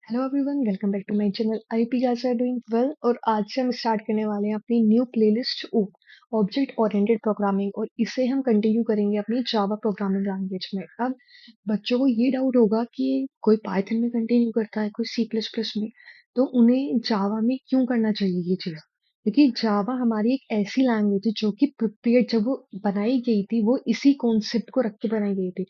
Hello everyone, welcome back to my channel. I hope you guys are doing well. और आज से हम start करने वाले हैं अपनी new playlist object oriented programming, और इसे हम कंटिन्यू करेंगे अपनी जावा प्रोग्रामिंग लैंग्वेज में। अब बच्चों को ये डाउट होगा कि कोई पाइथन में कंटिन्यू करता है, कोई सी प्लस प्लस में, तो उन्हें जावा में क्यों करना चाहिए ये चीज़। क्योंकि जावा हमारी एक ऐसी लैंग्वेज है जो कि प्रिपेयर जब वो बनाई गई थी, वो इसी कॉन्सेप्ट को रख के बनाई गई थी।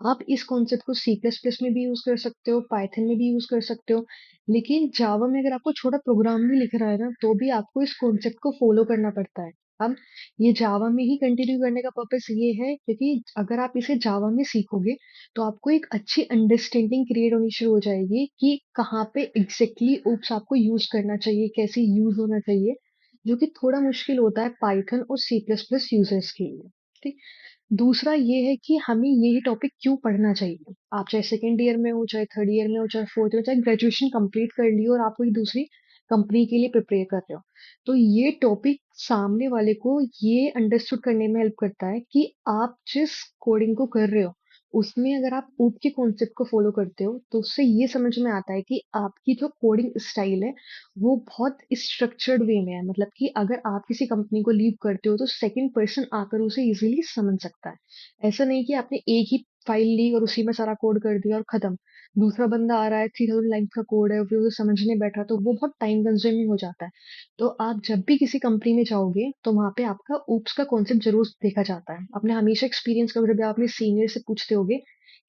आप इस कॉन्सेप्ट को सी प्लस प्लस में भी यूज कर सकते हो, पाइथन में भी यूज कर सकते हो, लेकिन जावा में अगर आपको छोटा प्रोग्राम भी लिख रहा है ना, तो भी आपको इस कॉन्सेप्ट को फॉलो करना पड़ता है। अब ये जावा में ही कंटिन्यू करने का पर्पस ये है, क्योंकि अगर आप इसे जावा में सीखोगे तो आपको एक अच्छी अंडरस्टैंडिंग क्रिएट होनी शुरू हो जाएगी कि कहाँ पे एग्जैक्टली ओप्स आपको यूज करना चाहिए, कैसे यूज होना चाहिए, जो कि थोड़ा मुश्किल होता है पाइथन और सी प्लस प्लस यूजर्स के लिए। ठीक। दूसरा ये है कि हमें यही टॉपिक क्यों पढ़ना चाहिए। आप चाहे सेकंड ईयर में हो, चाहे थर्ड ईयर में हो, चाहे फोर्थ में, चाहे ग्रेजुएशन कंप्लीट कर ली हो और आप कोई दूसरी कंपनी के लिए प्रिपेयर कर रहे हो, तो ये टॉपिक सामने वाले को ये अंडरस्टूड करने में हेल्प करता है कि आप जिस कोडिंग को कर रहे हो उसमें अगर आप ऊप के कॉन्सेप्ट को फॉलो करते हो, तो उससे ये समझ में आता है कि आपकी जो कोडिंग स्टाइल है वो बहुत स्ट्रक्चर्ड वे में है। मतलब कि अगर आप किसी कंपनी को लीव करते हो तो सेकंड पर्सन आकर उसे इजीली समझ सकता है। ऐसा नहीं कि आपने एक ही फाइल ली और उसी में सारा कोड कर दिया और खत्म। दूसरा बंदा आ रहा है, 3000 लाइन का कोड है, फिर उसे समझने बैठा तो वो बहुत टाइम कंज्यूमिंग हो जाता है। तो आप जब भी किसी कंपनी में जाओगे तो वहां पे आपका ऊप्स का कॉन्सेप्ट जरूर देखा जाता है। आपने हमेशा एक्सपीरियंस का, जब आप अपने सीनियर से पूछते होगे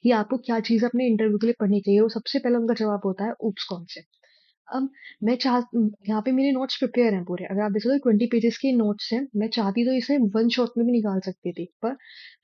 कि आपको क्या चीज अपने इंटरव्यू के लिए पढ़नी चाहिए, वो सबसे पहले उनका जवाब होता है ऊप्स कॉन्सेप्ट। अब मैं यहाँ पे मेरे नोट्स प्रिपेयर हैं पूरे। अगर आप देखो तो 20 पेजेस के नोट्स हैं। मैं चाहती तो इसे वन शॉट में भी निकाल सकती थी, पर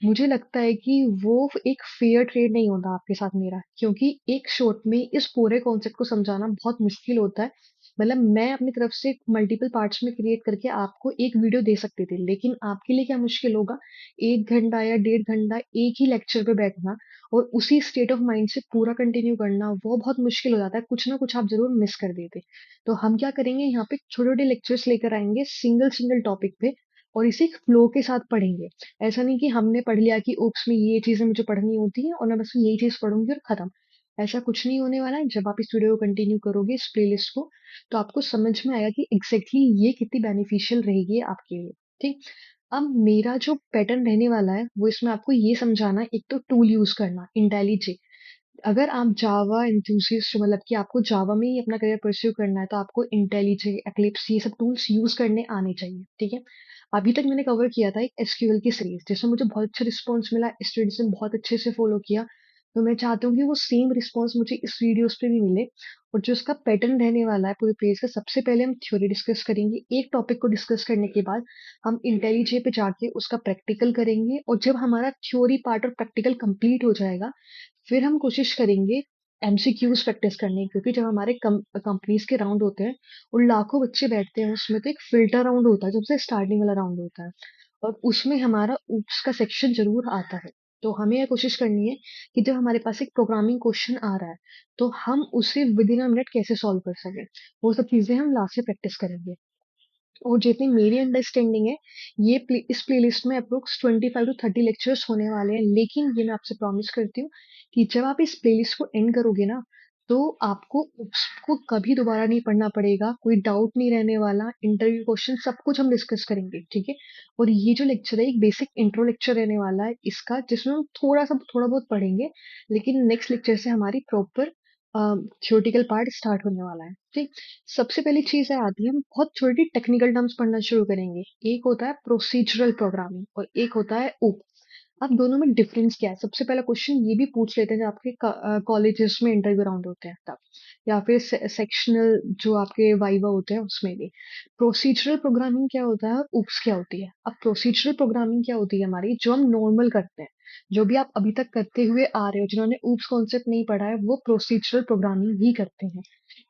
मुझे लगता है कि वो एक फेयर ट्रेड नहीं होता आपके साथ मेरा, क्योंकि एक शॉट में इस पूरे कॉन्सेप्ट को समझाना बहुत मुश्किल होता है। मतलब मैं अपनी तरफ से मल्टीपल पार्ट्स में क्रिएट करके आपको एक वीडियो दे सकती थी, लेकिन आपके लिए क्या मुश्किल होगा, 1 घंटा या 1.5 घंटा एक ही लेक्चर पे बैठना और उसी स्टेट ऑफ माइंड से पूरा कंटिन्यू करना, वो बहुत मुश्किल हो जाता है। कुछ ना कुछ आप जरूर मिस कर देते। तो हम क्या करेंगे, यहाँ पे छोटे छोटे लेक्चर्स लेकर आएंगे सिंगल सिंगल टॉपिक पे, और इसे एक फ्लो के साथ पढ़ेंगे। ऐसा नहीं कि हमने पढ़ लिया कि ओप्स में ये चीजें मुझे पढ़नी होती है और मैं बस यही चीज पढ़ूंगी और खत्म। ऐसा कुछ नहीं होने वाला है। जब आप इस वीडियो को कंटिन्यू करोगे, इस प्लेलिस्ट को, तो आपको समझ में आएगा कि एग्जैक्टली ये कितनी बेनिफिशियल रहेगी आपके लिए। ठीक। अब मेरा जो पैटर्न रहने वाला है वो इसमें आपको ये समझाना है, एक तो टूल यूज करना इंटेलिजे। अगर आप जावा एंथुसिस्ट, मतलब कि आपको जावा में ही अपना करियर परस्यू करना है, तो आपको इंटेलिजे, एक्लिप्स, ये सब टूल्स यूज करने आने चाहिए। ठीक है। अभी तक मैंने कवर किया था एक एसक्यूएल की सीरीज, जिसमें मुझे बहुत अच्छा रिस्पॉन्स मिला, स्टूडेंट्स ने बहुत अच्छे से फॉलो किया। तो मैं चाहती हूँ कि वो सेम रिस्पॉन्स मुझे इस वीडियोस पे भी मिले। और जो इसका पैटर्न रहने वाला है पूरे पेज का, सबसे पहले हम थ्योरी डिस्कस करेंगे। एक टॉपिक को डिस्कस करने के बाद हम इंटेलिजे पे जाके उसका प्रैक्टिकल करेंगे, और जब हमारा थ्योरी पार्ट और प्रैक्टिकल कंप्लीट हो जाएगा, फिर हम कोशिश करेंगे एमसीक्यूज प्रैक्टिस करने की। क्योंकि जब हमारे कंपनीज के राउंड होते हैं और लाखों बच्चे बैठते हैं, उसमें तो एक फिल्टर राउंड होता है, सबसे स्टार्टिंग वाला राउंड होता है, और उसमें हमारा ऊप्स का सेक्शन जरूर आता है। तो हमें यह कोशिश करनी है कि जब हमारे पास एक प्रोग्रामिंग क्वेश्चन आ रहा है, तो हम उसे विद इन अ मिनट कैसे सॉल्व कर सकें, वो सब चीजें हम लास्ट में प्रैक्टिस करेंगे। और जितनी मेरी अंडरस्टैंडिंग है, इस प्लेलिस्ट में अप्रोक्स 25 to 30 लेक्चर्स होने वाले हैं। लेकिन ये मैं आपसे प्रॉमिस करती हूँ कि जब आप इस प्लेलिस्ट को एंड करोगे ना, तो आपको उसको कभी दोबारा नहीं पढ़ना पड़ेगा, कोई डाउट नहीं रहने वाला। इंटरव्यू क्वेश्चन सब कुछ हम डिस्कस करेंगे। ठीक है। और ये जो लेक्चर है, एक बेसिक इंट्रो लेक्चर रहने वाला है इसका, जिसमें हम थोड़ा बहुत पढ़ेंगे, लेकिन नेक्स्ट लेक्चर से हमारी प्रॉपर थियोरटिकल पार्ट स्टार्ट होने वाला है। ठीक। सबसे पहली चीज है आती है, हम बहुत छोटी टेक्निकल टर्म्स पढ़ना शुरू करेंगे। एक होता है प्रोसीजरल प्रोग्रामिंग और एक होता है ओप। अब दोनों में डिफरेंस क्या है, सबसे पहला क्वेश्चन ये भी पूछ लेते हैं जब आपके कॉलेजेस में इंटरव्यू राउंड होते हैं तब, या फिर सेक्शनल जो आपके वाइवा होते हैं उसमें भी। प्रोसीजरल प्रोग्रामिंग क्या होता है और उप्स क्या होती है। अब प्रोसीजरल प्रोग्रामिंग क्या होती है, हमारी जो हम नॉर्मल करते हैं, जो भी आप अभी तक करते हुए आ रहे हो, जिन्होंने उप्स कॉन्सेप्ट नहीं पढ़ा है, वो प्रोसीजरल प्रोग्रामिंग ही करते हैं।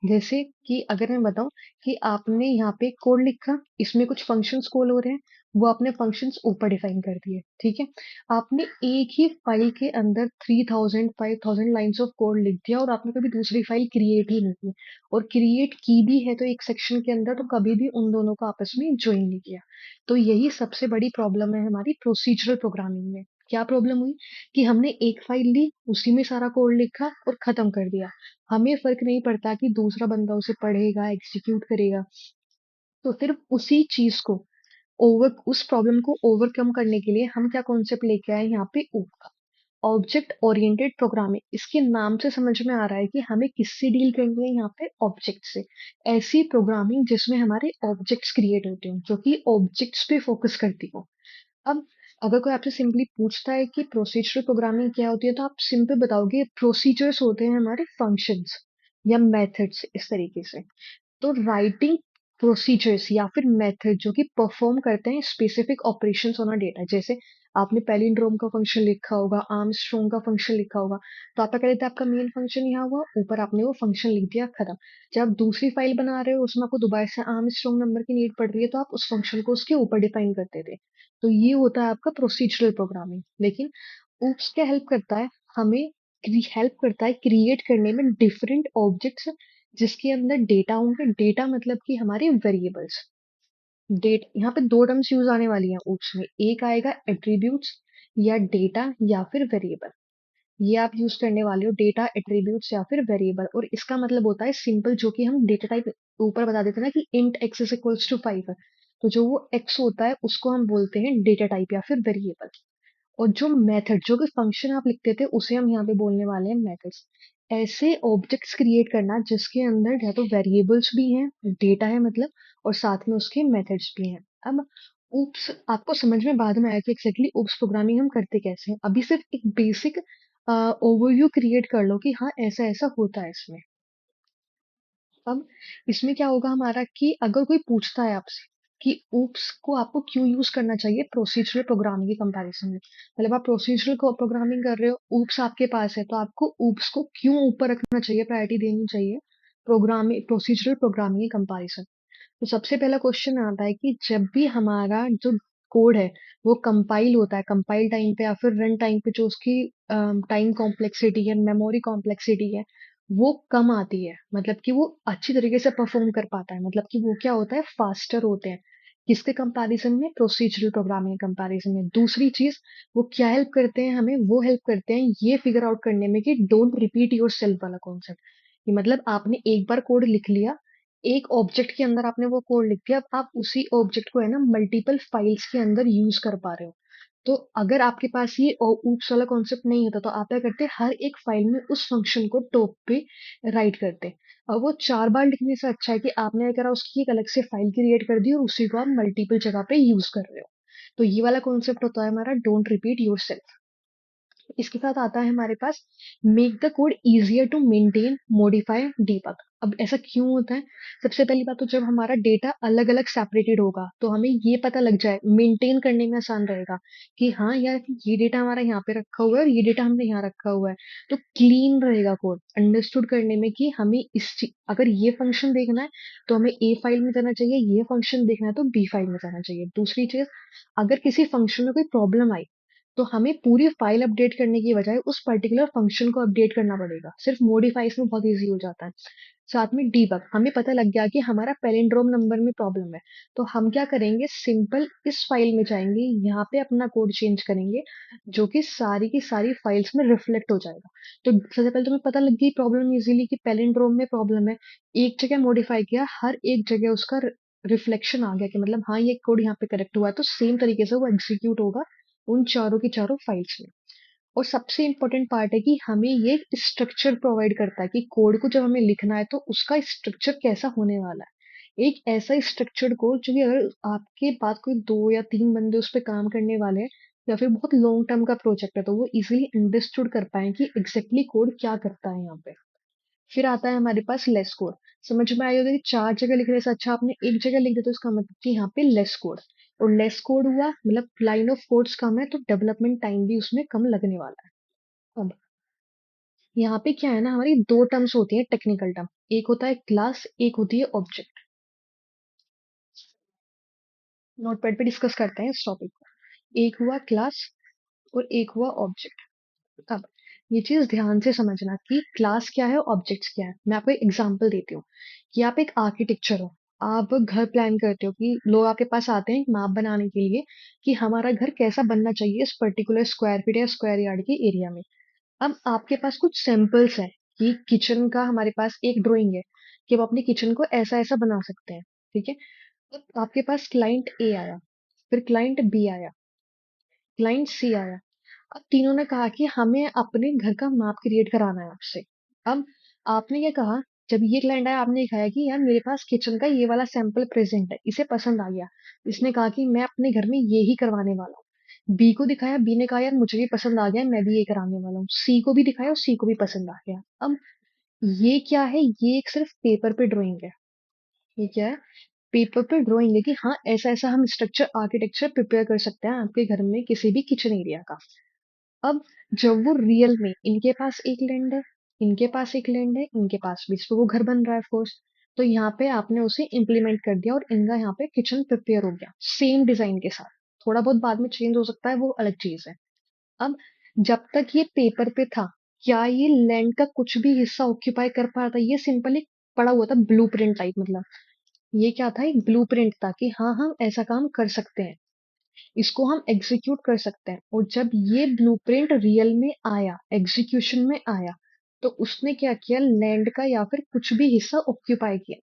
जैसे कि अगर मैं बताऊं कि आपने यहाँ पे कोड लिखा, इसमें कुछ फंक्शंस कॉल हो रहे हैं, वो आपने फंक्शंस ऊपर डिफाइन कर दिए। ठीक है। आपने एक ही फाइल के अंदर 3000 5000 लाइंस ऑफ कोड लिख दिया, और आपने कभी दूसरी फाइल क्रिएट ही नहीं की, और क्रिएट की भी है तो एक सेक्शन के अंदर, तो कभी भी उन दोनों को आपस में ज्वाइन नहीं किया। तो यही सबसे बड़ी प्रॉब्लम है हमारी प्रोसीजरल प्रोग्रामिंग में। क्या प्रॉब्लम हुई कि हमने एक फाइल ली, उसी में सारा कोड लिखा और खत्म कर दिया। हमें फ़र्क नहीं पड़ता कि दूसरा बंदा उसे पढ़ेगा, एग्ज़ीक्यूट करेगा। तो सिर्फ़ उसी चीज़ को उस प्रॉब्लम को ओवरकम करने के लिए हम क्या कॉन्सेप्ट लेके आए यहाँ पे OOP का, ऑब्जेक्ट ओरिएंटेड प्रोग्रामिंग। इसके नाम से समझ में आ रहा है कि हमें किससे डील करनी है यहाँ पे, ऑब्जेक्ट से। ऐसी प्रोग्रामिंग जिसमें हमारे ऑब्जेक्ट्स क्रिएट होते हो, जो कि ऑब्जेक्ट्स पे फोकस करती हो। अब अगर कोई आपसे सिंपली पूछता है कि प्रोसीजरल प्रोग्रामिंग क्या होती है, तो आप सिंपल बताओगे प्रोसीजर्स होते हैं हमारे फंक्शंस या मेथड्स, इस तरीके से। तो राइटिंग प्रोसीजर्स या फिर मेथड जो कि परफॉर्म करते हैं specific operations on a data, जैसे आपने पैलिंड्रोम का फंक्शन लिखा होगा, आर्मस्ट्रॉन्ग का फंक्शन लिखा होगा, तो आपका क्या रहता है, आपका मेन फंक्शन यहाँ हुआ, ऊपर आपने वो फंक्शन लिख दिया, खत्म। जब आप दूसरी फाइल बना रहे हो, उसमें आपको दोबारा से आर्मस्ट्रॉन्ग नंबर की नीड पड़ रही है, तो आप उस फंक्शन को उसके ऊपर डिफाइन करते थे। तो ये होता है आपका प्रोसीजरल प्रोग्रामिंग। लेकिन ऊप्स क्या हेल्प करता है, हमें हेल्प करता है क्रिएट करने में डिफरेंट ऑब्जेक्ट्स जिसके अंदर डेटा होंगे। डेटा मतलब कि हमारे वेरिएबल्स। डेट यहाँ पे दो टर्म्स यूज आने वाली हैं ऊप्स में, एक आएगा एट्रीब्यूट्स या डेटा या फिर वेरिएबल। ये आप यूज करने वाले हो, डेटा, एट्रीब्यूट्स या फिर वेरिएबल। और इसका मतलब होता है सिंपल, जो कि हम डेटा टाइप ऊपर बता देते हैं ना कि int x is equals to 5 है, तो जो वो एक्स होता है उसको हम बोलते हैं डेटा टाइप या फिर वेरिएबल। और जो मेथड, जो कि फंक्शन आप लिखते थे, उसे हम यहाँ पे बोलने वाले हैं मेथड्स। ऐसे ऑब्जेक्ट्स क्रिएट करना जिसके अंदर या तो वेरिएबल्स भी हैं, डेटा है मतलब, और साथ में उसके मेथड्स भी हैं। अब ऊप्स आपको समझ में बाद में आया कि एक्जेक्टली ऊप्स प्रोग्रामिंग हम करते कैसे हैं। अभी सिर्फ एक बेसिक ओवरव्यू क्रिएट कर लो कि हाँ ऐसा ऐसा होता है इसमें। अब इसमें क्या होगा हमारा कि अगर कोई पूछता है आपसे कि ऊप्स को आपको क्यों यूज करना चाहिए प्रोसीजरल प्रोग्रामिंग के कंपैरिजन में, मतलब आप प्रोसीजरल प्रोग्रामिंग कर रहे हो, ऊप्स आपके पास है, तो आपको ऊप्स को क्यों ऊपर रखना चाहिए, प्रायोरिटी देनी चाहिए प्रोग्रामिंग, प्रोसीजरल प्रोग्रामिंग के कंपैरिजन। तो सबसे पहला क्वेश्चन आता है कि जब भी हमारा जो कोड है वो कंपाइल होता है, कंपाइल टाइम पे या फिर रन टाइम पे, जो उसकी टाइम कॉम्प्लेक्सिटी है, मेमोरी कॉम्प्लेक्सिटी है, वो कम आती है, मतलब कि वो अच्छी तरीके से परफॉर्म कर पाता है, मतलब कि वो क्या होता है, फास्टर होते हैं। किसके कंपैरिजन में, प्रोसीजरल प्रोग्रामिंग के कंपैरिजन में। दूसरी चीज, वो क्या हेल्प करते हैं हमें, वो हेल्प करते हैं ये फिगर आउट करने में कि डोंट रिपीट योर सेल्फ वाला कॉन्सेप्ट। कि मतलब आपने एक बार कोड लिख लिया, एक ऑब्जेक्ट के अंदर आपने वो कोड लिख दिया, अब आप उसी ऑब्जेक्ट को है ना मल्टीपल फाइल्स के अंदर यूज कर पा रहे हो। तो अगर आपके पास ये ऊप्स वाला कॉन्सेप्ट नहीं होता, तो आप क्या करते, हर एक फाइल में उस फंक्शन को टॉप पे राइट करते। और वो 4 बार लिखने से अच्छा है कि आपने क्या करा, उसकी एक अलग से फाइल क्रिएट कर दी और उसी को आप मल्टीपल जगह पे यूज कर रहे हो। तो ये वाला कॉन्सेप्ट होता है हमारा डोंट रिपीट योरसेल्फ। इसके साथ आता है हमारे पास make the code easier to maintain, modify, debug. अब ऐसा क्यों होता है, सबसे पहली बात तो जब हमारा डेटा अलग अलग सेपरेटेड होगा, तो हमें ये पता लग जाए, मेंटेन करने में आसान रहेगा कि हाँ यार ये डेटा हमारा यहाँ पे रखा हुआ है और ये डेटा हमने यहाँ रखा हुआ है। तो क्लीन रहेगा कोड अंडरस्टूड करने में कि हमें अगर ये फंक्शन देखना है तो हमें ए फाइल में जाना चाहिए, ये फंक्शन देखना है तो बी फाइल में जाना चाहिए। दूसरी चीज, अगर किसी फंक्शन में कोई प्रॉब्लम आई, तो हमें पूरी फाइल अपडेट करने की बजाय उस पर्टिकुलर फंक्शन को अपडेट करना पड़ेगा। सिर्फ मॉडिफाई इसमें बहुत इजी हो जाता है। साथ में डीबग, हमें पता लग गया कि हमारा पैलिंड्रोम नंबर में प्रॉब्लम है, तो हम क्या करेंगे, सिंपल इस फाइल में जाएंगे, यहाँ पे अपना कोड चेंज करेंगे, जो कि सारी की सारी फाइल्स में रिफ्लेक्ट हो जाएगा। तो सबसे पहले तुम्हें पता लग गई प्रॉब्लम इजीली कि पैलिंड्रोम में प्रॉब्लम है, एक जगह मॉडिफाई किया, हर एक जगह उसका रिफ्लेक्शन आ गया कि मतलब हाँ ये कोड यहाँ पे करेक्ट हुआ है, तो सेम तरीके से वो एग्जीक्यूट होगा उन चारों की चारों फाइल्स में। और सबसे इम्पोर्टेंट पार्ट है कि हमें ये स्ट्रक्चर प्रोवाइड करता है कि कोड को जब हमें लिखना है तो उसका स्ट्रक्चर कैसा होने वाला है। एक ऐसा स्ट्रक्चर्ड कोड जो कि अगर आपके पास कोई 2 या 3 बंदे उस पे काम करने वाले हैं, या फिर बहुत लॉन्ग टर्म का प्रोजेक्ट है, तो वो इजीली अंडरस्टूड कर पाए कि एग्जैक्टली कोड क्या करता है यहाँ पे। फिर आता है हमारे पास लेस कोड। समझ में आया होगा कि 4 जगह लिखने से अच्छा आपने एक जगह लिख दिया, तो इसका मतलब कि यहाँ पे लेस कोड। और लेस कोड हुआ मतलब लाइन ऑफ कोड्स कम है, तो डेवलपमेंट टाइम भी उसमें कम लगने वाला है। अब यहाँ पे क्या है ना, हमारी दो टर्म्स होती है टेक्निकल टर्म, एक होता है क्लास, एक होती है ऑब्जेक्ट। नोटपैड पे डिस्कस करते हैं इस टॉपिक को। एक हुआ क्लास और एक हुआ ऑब्जेक्ट। अब ये चीज ध्यान से समझना कि क्लास क्या है, ऑब्जेक्ट्स क्या है। मैं आपको एक एग्जांपल देती हूँ कि आप एक आर्किटेक्चर हो, आप घर प्लान करते हो कि लोग आपके पास आते हैं एक मैप बनाने के लिए कि हमारा घर कैसा बनना चाहिए इस पर्टिकुलर स्क्वायर फीट या स्क्वायर यार्ड के एरिया में। अब आपके पास कुछ सैंपल्स हैं कि किचन का हमारे पास एक ड्राइंग है कि हम अपने किचन को ऐसा ऐसा बना सकते हैं। ठीक है। अब आपके पास क्लाइंट ए आया, फिर क्लाइंट बी आया, क्लाइंट सी आया। अब तीनों ने कहा कि हमें अपने घर का मैप क्रिएट कराना है आपसे। अब आपने क्या कहा, जब ये क्लाइंट आया आपने कहा कि यार मेरे पास किचन का ये वाला सैंपल प्रेजेंट है, इसे पसंद आ गया। इसने कहा कि मैं अपने घर में ये ही करवाने वाला हूँ। बी को दिखाया, बी ने कहा यार मुझे भी पसंद आ गया, मैं भी ये कराने वाला हूँ। सी को भी दिखाया और सी को भी पसंद आ गया। अब ये क्या है, ये एक सिर्फ पेपर पे ड्राइंग है। ये क्या है, पेपर पे ड्राइंग है कि हाँ ऐसा ऐसा हम स्ट्रक्चर आर्किटेक्चर प्रिपेयर कर सकते हैं आपके घर में किसी भी किचन एरिया का। अब जब वो रियल में इनके पास एक लैंड है, इनके पास एक लैंड है, इनके पास भी, इस पे वो घर बन रहा है ऑफ कोर्स। तो यहाँ पे आपने उसे इम्प्लीमेंट कर दिया और इनका यहाँ पे किचन प्रिपेयर हो गया सेम डिजाइन के साथ। थोड़ा बहुत बाद में चेंज हो सकता है, वो अलग चीज है। अब जब तक ये पेपर पे था, क्या ये लैंड का कुछ भी हिस्सा ऑक्यूपाई कर पा रहा था? ये सिंपल एक पड़ा हुआ था ब्लूप्रिंट टाइप, मतलब ये क्या था, एक ब्लूप्रिंट था कि हाँ हम ऐसा काम कर सकते हैं, इसको हम एग्जीक्यूट कर सकते हैं। और जब ये ब्लूप्रिंट रियल में आया, एग्जीक्यूशन में आया, तो उसने क्या किया, लैंड का या फिर कुछ भी हिस्सा ऑक्यूपाई किया।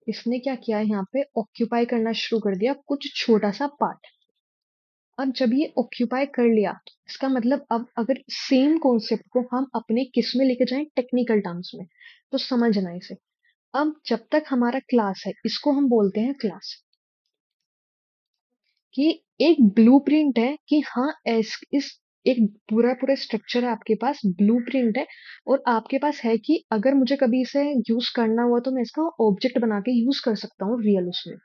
इसने क्या किया, यहाँ पे ऑक्यूपाई करना शुरू कर दिया कुछ छोटा सा पार्ट। अब जब ये ऑक्यूपाई कर लिया, इसका मतलब अब अगर सेम कॉन्सेप्ट को हम अपने किस में लेके जाएं, टेक्निकल टर्म्स में, तो समझना इसे। अब जब तक हमारा क्लास है, इसको हम बोलते हैं क्लास, कि एक ब्लूप्रिंट है कि हाँ इस एक पूरा पूरा स्ट्रक्चर है आपके पास, ब्लूप्रिंट है। और आपके पास है कि अगर मुझे कभी इसे यूज करना हुआ तो मैं इसका ऑब्जेक्ट बना के यूज कर सकता हूँ रियल उसमें।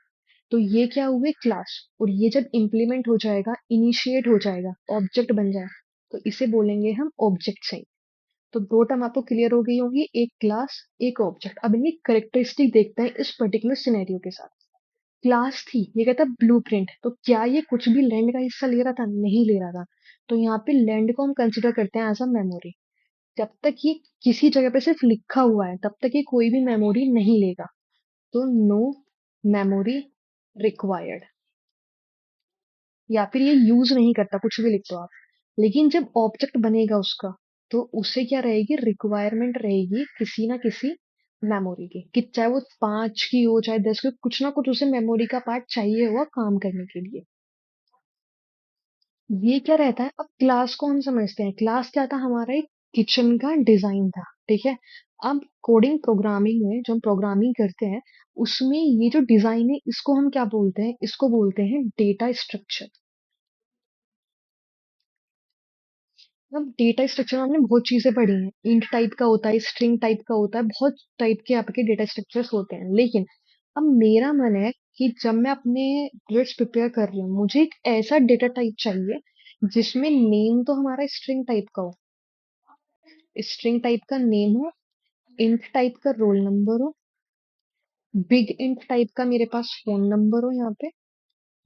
तो ये क्या हुए, क्लास। और ये जब इम्प्लीमेंट हो जाएगा, इनिशिएट हो जाएगा, ऑब्जेक्ट बन जाए, तो इसे बोलेंगे हम ऑब्जेक्ट से। तो दो टर्म आपको क्लियर हो गई होगी, एक क्लास एक ऑब्जेक्ट। अब इनकी करेक्टरिस्टिक देखते हैं इस पर्टिकुलर सिनेरियो के साथ। क्लास थी, ये कहता ब्लूप्रिंट, तो क्या ये कुछ भी लैंड का हिस्सा ले रहा था? नहीं ले रहा था। तो यहाँ पे लैंड को हम कंसिडर करते हैं एज अ मेमोरी। जब तक ये किसी जगह पे सिर्फ लिखा हुआ है तब तक ये कोई भी मेमोरी नहीं लेगा। तो नो मेमोरी रिक्वायर्ड, या फिर ये यूज नहीं करता, कुछ भी लिख दो आप। लेकिन जब ऑब्जेक्ट बनेगा उसका, तो उसे क्या रहेगी, रिक्वायरमेंट रहेगी किसी ना किसी मेमोरी की, कि चाहे वो 5 की हो चाहे 10 की, कुछ ना कुछ उसे मेमोरी का पार्ट चाहिए हुआ काम करने के लिए। ये क्या रहता है, अब क्लास को हम समझते हैं। क्लास क्या था, हमारा एक किचन का डिजाइन था। ठीक है। अब कोडिंग प्रोग्रामिंग में जो हम प्रोग्रामिंग करते हैं, उसमें ये जो डिजाइन है इसको हम क्या बोलते हैं, इसको बोलते हैं डेटा स्ट्रक्चर। अब डेटा स्ट्रक्चर में हमने बहुत चीजें पढ़ी हैं, इंट टाइप का होता है, स्ट्रिंग टाइप का होता है, बहुत टाइप के आपके डेटा स्ट्रक्चर्स होते हैं। लेकिन अब मेरा मन है कि जब मैं अपने प्रोजेक्ट्स प्रिपेयर कर रही हूँ, मुझे एक ऐसा डेटा टाइप चाहिए जिसमें नेम तो हमारा स्ट्रिंग टाइप का हो, स्ट्रिंग टाइप का नेम हो, इंट टाइप का रोल नंबर हो, बिग इंट टाइप का मेरे पास फोन नंबर हो, यहाँ पे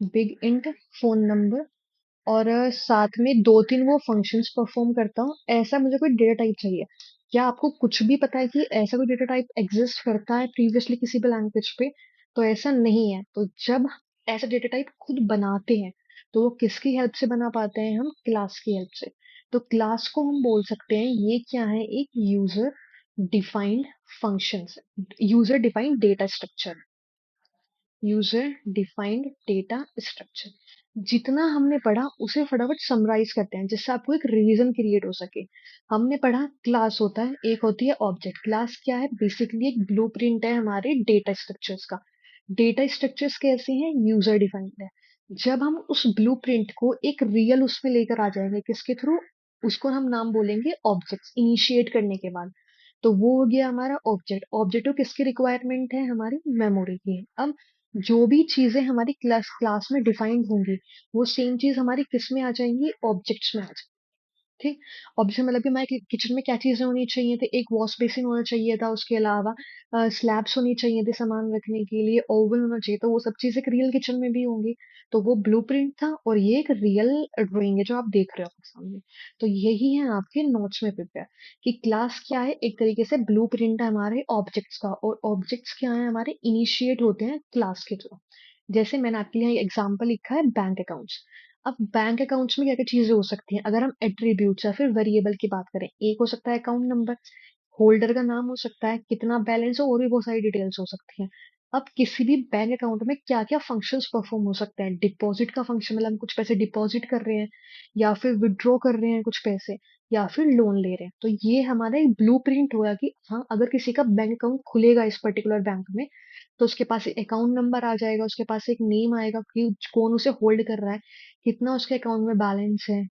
बिग इंट फोन नंबर, और साथ में 2-3 वो फंक्शंस परफॉर्म करता हूँ। ऐसा मुझे कोई डेटा टाइप चाहिए। क्या आपको कुछ भी पता है कि ऐसा कोई डेटा टाइप एग्जिस्ट करता है प्रीवियसली किसी भी लैंग्वेज पे? तो ऐसा नहीं है। तो जब ऐसा डेटा टाइप खुद बनाते हैं, तो वो किसकी हेल्प से बना पाते हैं, हम क्लास की हेल्प से। तो क्लास को हम बोल सकते हैं ये क्या है, एक user defined functions, user defined data structure, user defined data structure. जितना हमने पढ़ा उसे फटाफट समराइज करते हैं जिससे आपको एक रिवीजन क्रिएट हो सके। हमने पढ़ा क्लास होता है, एक होती है ऑब्जेक्ट। क्लास क्या है, बेसिकली एक ब्लूप्रिंट है हमारे डेटा स्ट्रक्चर्स का। डेटा स्ट्रक्चर्स कैसे हैं, यूजर डिफाइंड है। जब हम उस ब्लूप्रिंट को एक रियल उसमें लेकर आ जाएंगे, किसके थ्रू, उसको हम नाम बोलेंगे ऑब्जेक्ट्स, इनिशिएट करने के बाद। तो वो हो गया हमारा ऑब्जेक्ट। ऑब्जेक्ट को किसकी रिक्वायरमेंट है, हमारी मेमोरी की। अब जो भी चीजें हमारी क्लास क्लास में डिफाइंड होंगी, वो सेम चीज हमारी किस में आ जाएंगी, ऑब्जेक्ट्स में आ जाएंगी। ठीक। ऑब्जेक्ट मतलब कि हमारे किचन में क्या चीज़ें होनी चाहिए थी, एक वॉश बेसिन होना चाहिए था, उसके अलावा स्लैब्स होनी चाहिए थे सामान रखने के लिए, ओवन होना चाहिए, तो वो सब चीज़ें एक रियल किचन में भी होंगी। तो वो ब्लूप्रिंट था और ये एक रियल ड्राइंग है जो आप देख रहे हो अपने सामने। तो यही है आपके नोट्स में प्रिपेयर कि क्लास क्या है, एक तरीके से ब्लूप्रिंट है हमारे ऑब्जेक्ट्स का, और ऑब्जेक्ट्स क्या है हमारे इनिशिएट होते हैं क्लास के थ्रू। जैसे मैंने आपके लिए एग्जाम्पल लिखा है बैंक अकाउंट्स। अब बैंक अकाउंट्स में क्या क्या चीजें हो सकती हैं अगर हम एट्रीब्यूट्स या फिर वेरिएबल की बात करें, एक हो सकता है अकाउंट नंबर, होल्डर का नाम हो सकता है, कितना बैलेंस हो, और भी बहुत सारी डिटेल्स हो सकती हैं। अब किसी भी बैंक अकाउंट में क्या क्या फंक्शंस परफॉर्म हो सकते हैं, डिपॉजिट का फंक्शन मतलब हम कुछ पैसे डिपॉजिट कर रहे हैं, या फिर विड्रॉ कर रहे हैं कुछ पैसे, या फिर लोन ले रहे हैं, तो ये हमारा एक ब्लू प्रिंट होगा कि हाँ अगर किसी का बैंक अकाउंट खुलेगा इस पर्टिकुलर बैंक में, तो उसके पास अकाउंट नंबर आ जाएगा, उसके पास एक नेम आएगा कि कौन उसे होल्ड कर रहा है, कितना उसके अकाउंट में बैलेंस है,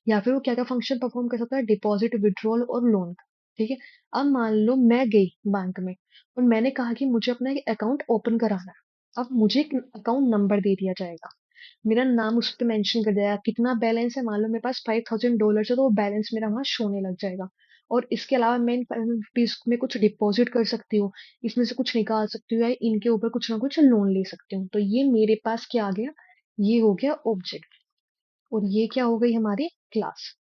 या फिर वो क्या-क्या फंक्शन परफॉर्म कर सकता है, डिपॉजिट, विथड्रॉल और लोन का। ठीक है? अब मान लो मैं गई बैंक में और मैंने कहा कि मुझे अपना एक अकाउंट ओपन कराना है। अब मुझे एक अकाउंट नंबर दे दिया जाएगा। मेरा नाम उस पे मेंशन कर दिया, कितना बैलेंस है, मान लो मेरे पास $5000 है, तो वो बैलेंस मेरा वहाँ शो होने लग जाएगा। और इसके अलावा मैं इन रुपीज़ में कुछ डिपॉज़िट कर सकती हूँ, इसमें से कुछ निकाल सकती हूँ, या इनके ऊपर कुछ ना कुछ लोन ले सकती हूँ। तो ये मेरे पास क्या आ गया? ये हो गया ऑब्जेक्ट, और ये क्या हो गई हमारी क्लास।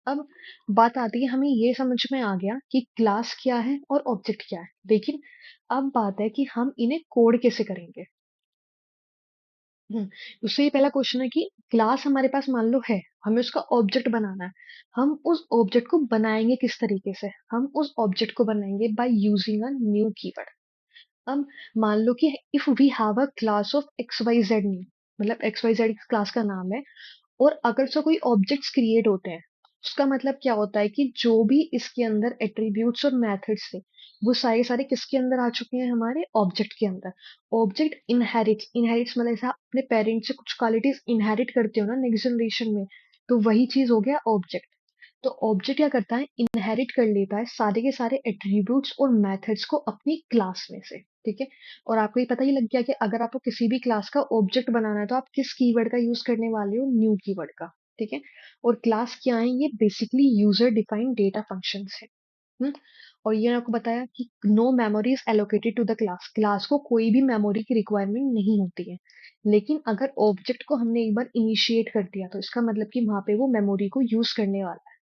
अब बात आती है, हमें ये समझ में आ गया कि क्लास क्या है और ऑब्जेक्ट क्या है। लेकिन अब बात है कि हम इन्हें कोड कैसे करेंगे? हुँ, उससे ये पहला क्वेश्चन है कि क्लास हमारे पास मान लो है, हमें उसका ऑब्जेक्ट बनाना है। हम उस ऑब्जेक्ट को बनाएँगे किस तरीके से? हम उस ऑब्जेक्ट को बनाएँगे by using a new keyword. अब मान लो कि if we have a class of XYZ name, मतलब XYZ क्लास का नाम है, और अगर से कोई ऑब्जेक्ट्स क्रिएट होते हैं, उसका मतलब क्या होता है कि जो भी इसके अंदर एट्रीब्यूट्स और मेथड्स थे, वो सारे किसके अंदर आ चुके हैं? हमारे ऑब्जेक्ट के अंदर। ऑब्जेक्ट इनहेरिट्स मतलब ऐसा अपने पेरेंट्स से कुछ क्वालिटीज इनहेरिट करते हो ना नेक्स्ट जनरेशन में, तो वही चीज हो गया ऑब्जेक्ट। तो ऑब्जेक्ट क्या करता है? इनहेरिट कर लेता है सारे के सारे एट्रीब्यूट्स और मेथड्स को अपनी क्लास में से। ठीक है? और आपको ये पता ही लग गया कि अगर आपको किसी भी क्लास का ऑब्जेक्ट बनाना है, तो आप किस कीवर्ड का यूज करने वाले हो? न्यू कीवर्ड का। ठीक है? और क्लास क्या है? ये basically user defined data functions है। हम्म? और ये आपको बताया कि no memory is allocated to the class, class को कोई भी मेमोरी की रिक्वायरमेंट नहीं होती है। लेकिन अगर ऑब्जेक्ट को हमने एक बार इनिशिएट कर दिया, तो इसका मतलब कि वहां पे वो मेमोरी को यूज करने वाला है।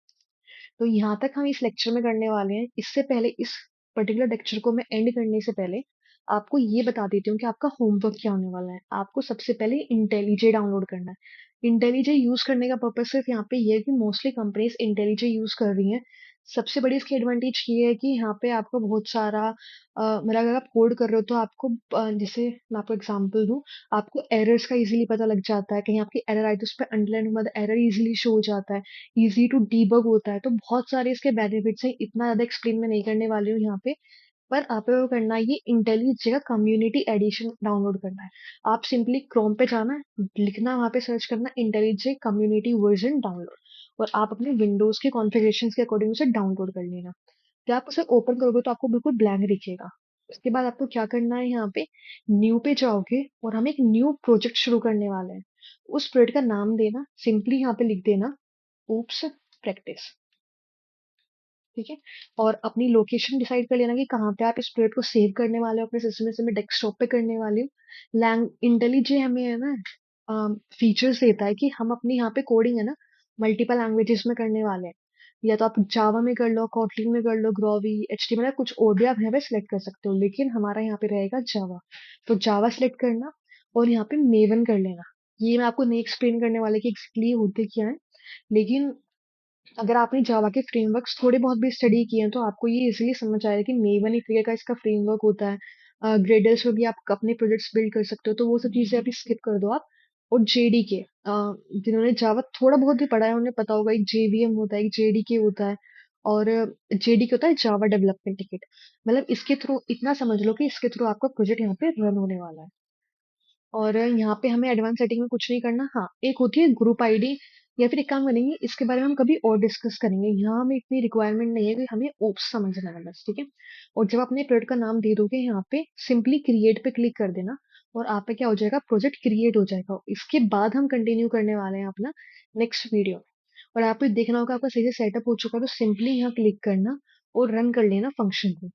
तो यहाँ तक हम इस लेक्चर में करने वाले हैं। इससे पहले, इस पर्टिकुलर लेक्चर को मैं एंड करने से पहले आपको ये बता देती हूँ कि आपका होमवर्क क्या होने वाला है। आपको सबसे पहले इंटेलिजे डाउनलोड करना है। इंटेलिजे यूज करने का पर्पज सिर्फ यहाँ पे ये है कि मोस्टली कंपनीज इंटेलिजे यूज कर रही हैं। सबसे बड़ी इसकी एडवांटेज ये है कि यहाँ पे आपको बहुत सारा मतलब अगर आप कोड कर रहे हो, तो आपको जैसे मैं आपको एग्जांपल दूं, आपको एरर्स का इजीली पता लग जाता है। कहीं आपकी एरर आई तो उस पर अंडरलाइन के बाद एरर इजीली शो हो जाता है, ईज़ी टू डीबग होता है। तो बहुत सारे इसके बेनिफिट्स हैं, इतना ज़्यादा एक्सप्लेन मैं नहीं करने वाली हूँ यहाँ पे। पर आपको वो करना है, ये इंटेलिज जगह कम्युनिटी एडिशन डाउनलोड करना है। आप सिंपली क्रोम पे जाना है, लिखना, वहाँ पे सर्च करना इंटेलिज कम्युनिटी वर्जन डाउनलोड, और आप अपने विंडोज़ के कॉन्फ़िगरेशंस के अकॉर्डिंग उसे डाउनलोड कर लेना। जब आप उसे ओपन करोगे तो आपको बिल्कुल ब्लैंक दिखेगा। उसके बाद आपको क्या करना है, यहाँ पे न्यू पे जाओगे और हम एक न्यू प्रोजेक्ट शुरू करने वाले हैं। उस प्रोजेक्ट का नाम देना, सिंपली यहाँ पे लिख देना ऊप्स प्रैक्टिस। ठीक है? और अपनी लोकेशन डिसाइड कर लेना कि कहाँ पे आप इस प्रोजेक्ट को सेव करने वाले हो अपने सिस्टम में। से मैं डेस्कटॉप पे करने वाली हूँ। लैंग इंटेलिजे हमें है ना फीचर्स देता है कि हम अपनी यहाँ पे कोडिंग है ना मल्टीपल लैंग्वेजेस में करने वाले हैं। या तो आप जावा में कर लो, कोटलिन में कर लो, ग्रोवी, एचटीएमएल, कुछ और भी आप यहाँ पे सिलेक्ट कर सकते हो, लेकिन हमारा यहाँ पे रहेगा जावा। तो जावा सिलेक्ट करना और यहाँ पे मेवन कर लेना। ये मैं आपको नहीं एक्सप्लेन करने वाले कि एग्जैक्टली होते क्या है, लेकिन अगर आपने जावा के फ्रेमवर्क्स थोड़े बहुत भी स्टडी किए हैं, तो आपको ये इजीली समझ आएगा कि मेवन एक तरीके का इसका फ्रेमवर्क होता है। ग्रेडल्स में भी आप अपने प्रोजेक्ट्स बिल्ड कर सकते हो, तो वो सब चीजें अभी स्किप कर दो आप। और जेडीके, जिन्होंने जावा थोड़ा बहुत भी पढ़ा है उन्हें पता होगा, एक जेवीएम होता है, एक जेडीके होता है। और जेडीके होता है जावा डेवलपमेंट किट। मतलब इसके थ्रू इतना समझ लो कि इसके थ्रू आपका प्रोजेक्ट यहाँ पे रन होने वाला है। और यहाँ पे हमें एडवांस सेटिंग में कुछ नहीं करना। हाँ, एक होती है ग्रुप आईडी, या फिर एक काम करेंगे, इसके बारे में हम कभी और डिस्कस करेंगे। यहाँ हमें इतनी रिक्वायरमेंट नहीं है कि हमें ओप्स समझना है बस। ठीक है? और जब अपने प्रोजेक्ट का नाम दे दोगे, यहाँ पे सिंपली क्रिएट पे क्लिक कर देना, और आप पे क्या हो जाएगा, प्रोजेक्ट क्रिएट हो जाएगा। इसके बाद हम कंटिन्यू करने वाले हैं अपना नेक्स्ट वीडियो। और आपको देखना होगा आपका सही से सेटअप हो चुका है, तो सिंपली यहाँ क्लिक करना और रन कर लेना फंक्शन को।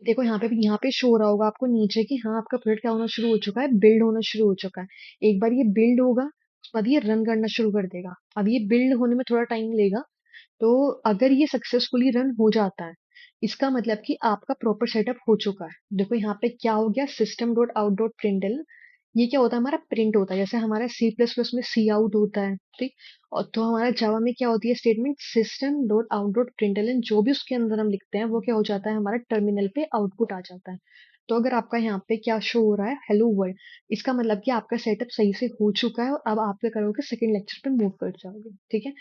देखो यहाँ पे शो हो रहा होगा आपको नीचे कि हाँ आपका प्रोडक्ट क्या होना शुरू हो चुका है, बिल्ड होना शुरू हो चुका है। एक बार ये बिल्ड होगा उसके बाद ये रन करना शुरू कर देगा। अब ये बिल्ड होने में थोड़ा टाइम लेगा। तो अगर ये सक्सेसफुली रन हो जाता है, इसका मतलब कि आपका प्रॉपर सेटअप हो चुका है। देखो यहाँ पे क्या हो गया, सिस्टम डॉट आउट डॉट प्रिंटल। ये क्या होता है, हमारा प्रिंट होता है, जैसे हमारा सी प्लस प्लस में सी आउट होता है, ठीक। और तो हमारा जावा में क्या होती है statement, system dot out dot प्रिंटल, जो भी उसके अंदर हम लिखते हैं वो क्या हो जाता है, हमारा टर्मिनल पे आउटपुट आ जाता है। तो अगर आपका यहाँ पे क्या शो हो रहा है, हेलो वर्ल्ड, इसका मतलब कि आपका सेटअप सही से हो चुका है और अब आप क्या करोगे, सेकंड लेक्चर पे मूव कर जाओगे, ठीक है।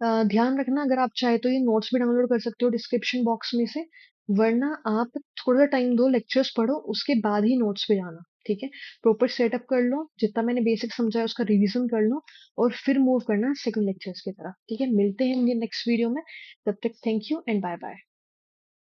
ध्यान रखना, अगर आप चाहे तो ये नोट्स भी डाउनलोड कर सकते हो डिस्क्रिप्शन बॉक्स में से, वरना आप थोड़ा टाइम दो, लेक्चर्स पढ़ो, उसके बाद ही नोट्स पे जाना, ठीक है। प्रॉपर सेटअप कर लो, जितना मैंने बेसिक समझाया उसका रिवीजन कर लो, और फिर मूव करना सेकंड लेक्चर्स की तरफ, ठीक है। मिलते हैं नेक्स्ट वीडियो में, तब तक thank you and bye bye.